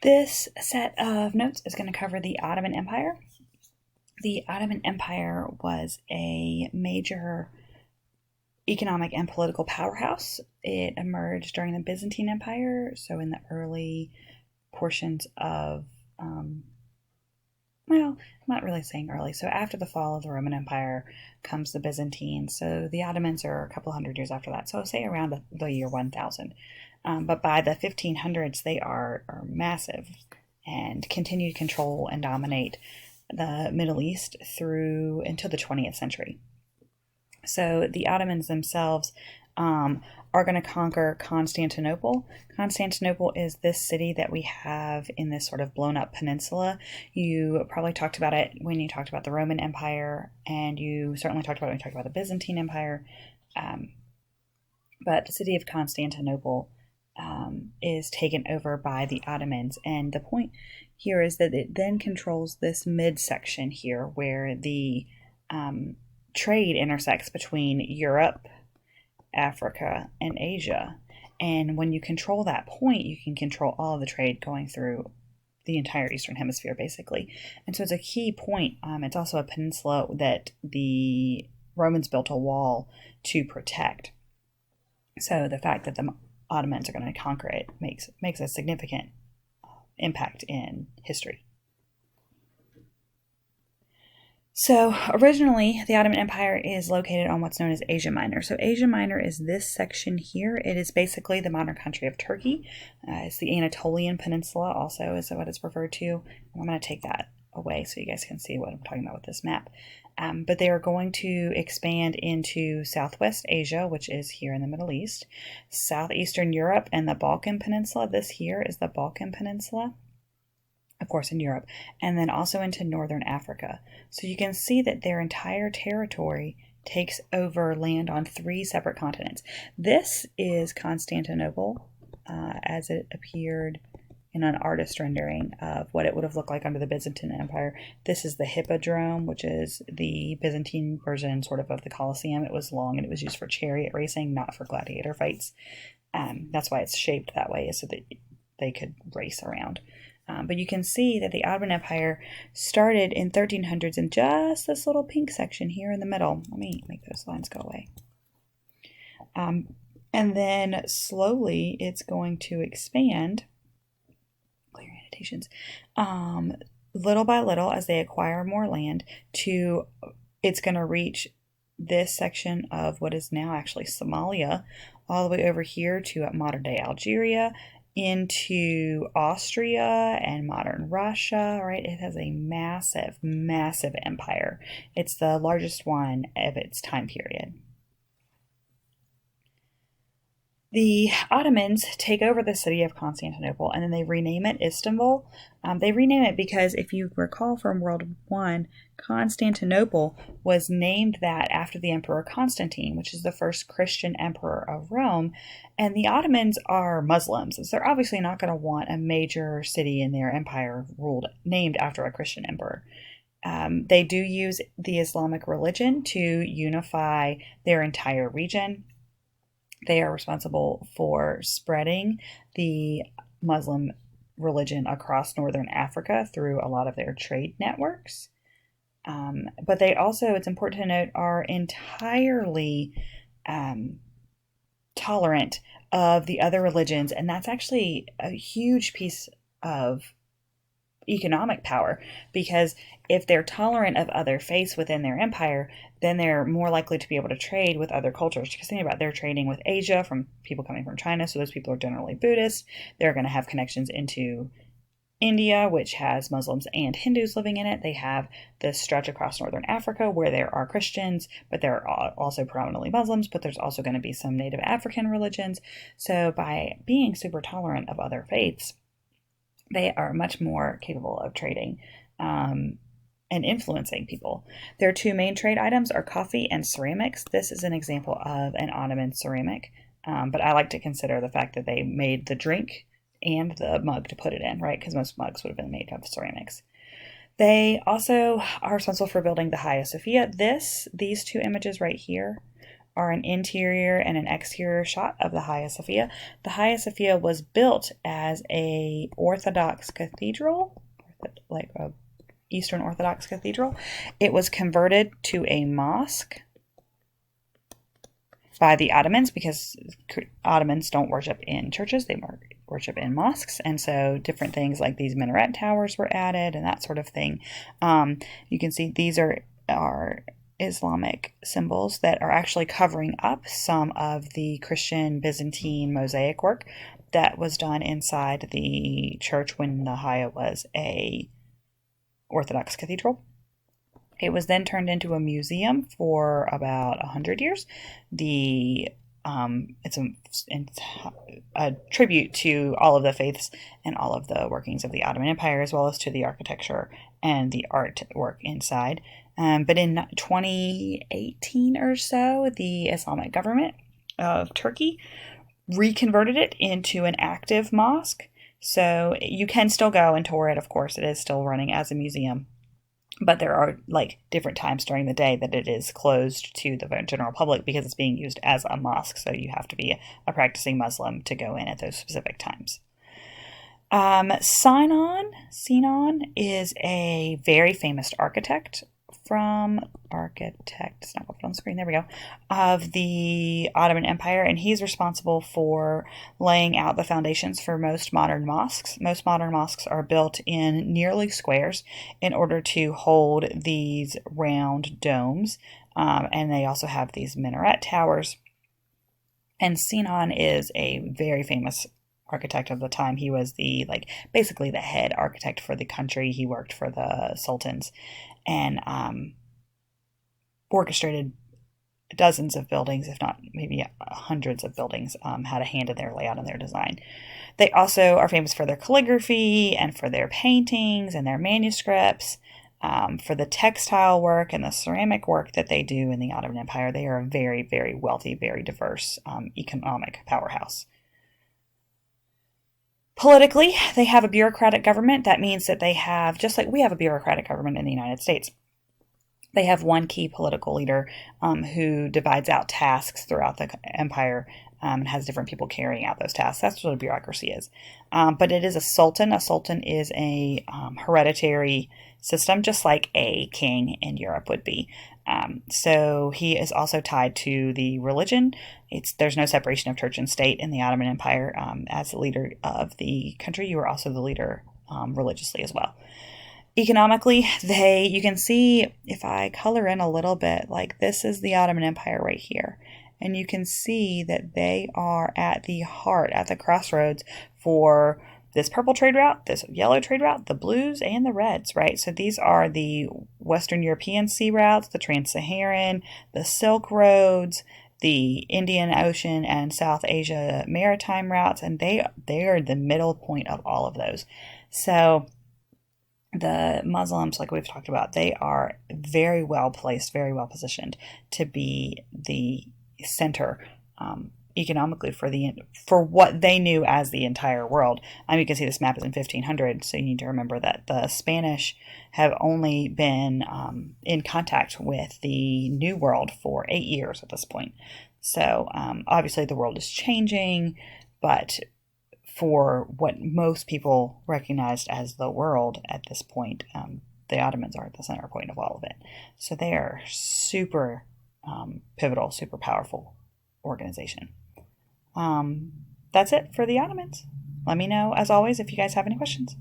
This set of notes is going to cover the Ottoman Empire. The Ottoman Empire was a major economic and political powerhouse. It emerged during the Byzantine Empire, so in the early portions of, well, I'm not really saying early. So after the fall of the Roman Empire comes the Byzantines. So the Ottomans are a couple hundred years after that. So say around the year 1000. But by the 1500s, they are massive and continue to control and dominate the Middle East through until the 20th century. So the Ottomans themselves are going to conquer Constantinople. Constantinople is this city that we have in this sort of blown up peninsula. You probably talked about it when you talked about the Roman Empire, and you certainly talked about it when you talked about the Byzantine Empire. But the city of Constantinople is taken over by the Ottomans, and the point here is that it then controls this midsection here where the trade intersects between Europe, Africa, and Asia. And when you control that point, you can control all of the trade going through the entire Eastern Hemisphere, basically. And so it's a key point. It's also a peninsula that the Romans built a wall to protect. So the fact that the Ottomans are going to conquer it makes a significant impact in history. So originally, the Ottoman Empire is located on what's known as Asia Minor. So Asia Minor is this section here. It is basically the modern country of Turkey. It's the Anatolian Peninsula also is what it's referred to. I'm going to take that away so you guys can see what I'm talking about with this map. But they are going to expand into Southwest Asia, which is here in the Middle East, Southeastern Europe, and the Balkan Peninsula. This here is the Balkan Peninsula, of course, in Europe, and then also into Northern Africa. So you can see that their entire territory takes over land on 3 separate continents. This is Constantinople as it appeared in an artist rendering of what it would have looked like under the Byzantine Empire. This is the Hippodrome, which is the Byzantine version sort of the Colosseum. It was long and it was used for chariot racing, not for gladiator fights. That's why it's shaped that way, so that they could race around. But you can see that the Ottoman Empire started in 1300s in just this little pink section here in the middle. Let me make those lines go away. And then slowly it's going to expand, clear annotations, little by little as they acquire more land it's going to reach this section of what is now actually Somalia, all the way over here to modern day Algeria, into Austria and modern Russia, right? It has a massive, massive empire. It's the largest one of its time period. The Ottomans take over the city of Constantinople and then they rename it Istanbul. They rename it because if you recall from World War I, Constantinople was named that after the Emperor Constantine, which is the first Christian emperor of Rome. And the Ottomans are Muslims, so they're obviously not going to want a major city in their empire named after a Christian emperor. They do use the Islamic religion to unify their entire region. They are responsible for spreading the Muslim religion across northern Africa through a lot of their trade networks. But they also, it's important to note, are entirely tolerant of the other religions. And that's actually a huge piece of economic power, because if they're tolerant of other faiths within their empire, then they're more likely to be able to trade with other cultures. Because think about, they're trading with Asia from people coming from China, so those people are generally Buddhist. They're going to have connections into India, which has Muslims and Hindus living in it. They have this stretch across northern Africa where there are Christians, but there are also predominantly Muslims, but there's also going to be some native African religions. So by being super tolerant of other faiths, they are much more capable of trading and influencing people. Their 2 main trade items are coffee and ceramics. This is an example of an Ottoman ceramic, but I like to consider the fact that they made the drink and the mug to put it in, right? Because most mugs would have been made of ceramics. They also are responsible for building the Hagia Sophia. These 2 images right here are an interior and an exterior shot of the Hagia Sophia. The Hagia Sophia was built as a Orthodox cathedral, like a Eastern Orthodox cathedral. It was converted to a mosque by the Ottomans because Ottomans don't worship in churches, they worship in mosques, and so different things like these minaret towers were added and that sort of thing. You can see these are Islamic symbols that are actually covering up some of the Christian Byzantine mosaic work that was done inside the church when the Hagia was a Orthodox cathedral. It was then turned into a museum for about 100 years. It's a tribute to all of the faiths and all of the workings of the Ottoman Empire, as well as to the architecture and the artwork inside. But in 2018 or so, the Islamic government of Turkey reconverted it into an active mosque. So you can still go and tour it, of course. It is still running as a museum. But there are like different times during the day that it is closed to the general public because it's being used as a mosque. So you have to be a practicing Muslim to go in at those specific times. Sinan is a very famous architect it's not up on the screen, there we go, of the Ottoman Empire, and he's responsible for laying out the foundations for most modern mosques. Most modern mosques are built in nearly squares in order to hold these round domes, and they also have these minaret towers. And Sinan is a very famous architect of the time. He was basically the head architect for the country. He worked for the sultans and orchestrated dozens of buildings, if not maybe hundreds of buildings, had a hand in their layout and their design. They also are famous for their calligraphy and for their paintings and their manuscripts, for the textile work and the ceramic work that they do in the Ottoman Empire. They are a very, very wealthy, very diverse economic powerhouse. Politically, they have a bureaucratic government. That means that they have, just like we have a bureaucratic government in the United States, they have one key political leader who divides out tasks throughout the empire and has different people carrying out those tasks. That's what a bureaucracy is. But it is a sultan. A sultan is a hereditary system, just like a king in Europe would be. So he is also tied to the religion. There's no separation of church and state in the Ottoman Empire. As the leader of the country, you are also the leader religiously as well. Economically, you can see, if I color in a little bit, like this is the Ottoman Empire right here. And you can see that they are at the heart, at the crossroads for this purple trade route, this yellow trade route, the blues, and the reds, right? So these are the Western European sea routes, the Trans-Saharan, the Silk Roads, the Indian Ocean and South Asia maritime routes, and they are the middle point of all of those. So the Muslims, like we've talked about, they are very well placed, very well positioned to be the center economically for what they knew as the entire world. You can see this map is in 1500, so you need to remember that the Spanish have only been in contact with the New World for 8 years at this point. So obviously the world is changing, but for what most people recognized as the world at this point, the Ottomans are at the center point of all of it. So they are super pivotal, super powerful organization. That's it for the Ottomans. Let me know, as always, if you guys have any questions.